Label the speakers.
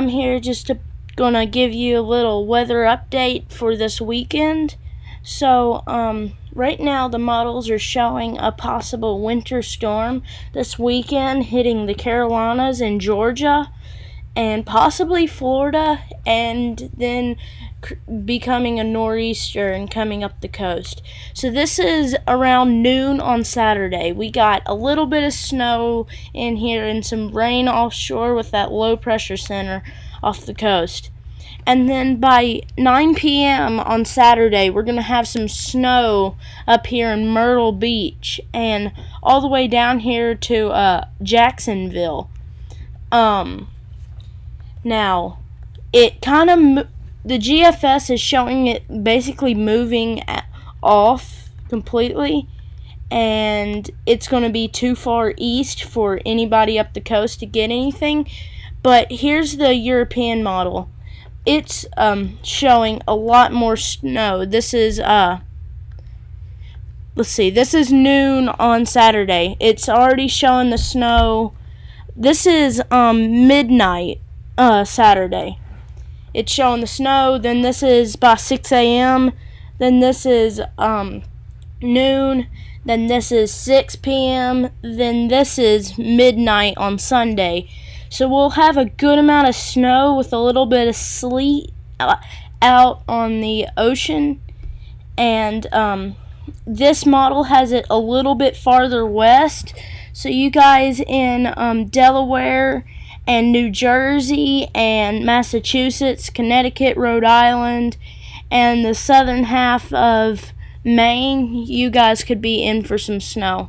Speaker 1: I'm here just to gonna give you a little weather update for this weekend. So right now the models are showing a possible winter storm this weekend hitting the Carolinas and Georgia and possibly Florida, and then becoming a nor'easter and coming up the coast. So this is around noon on Saturday. We got a little bit of snow in here and some rain offshore with that low pressure center off the coast. And then by 9 p.m. on Saturday, we're going to have some snow up here in Myrtle Beach and all the way down here to Jacksonville. Now, it kind of the GFS is showing it basically moving off completely, and it's going to be too far east for anybody up the coast to get anything. But here's the European model. It's showing a lot more snow. This is this is noon on Saturday. It's already showing the snow. This is midnight Saturday. It's showing the snow. Then this is by 6 a.m. Then this is noon. Then this is 6 p.m. Then this is midnight on Sunday. So we'll have a good amount of snow with a little bit of sleet out on the ocean. And this model has it a little bit farther west. So you guys in Delaware and New Jersey and Massachusetts, Connecticut, Rhode Island, and the southern half of Maine, you guys could be in for some snow.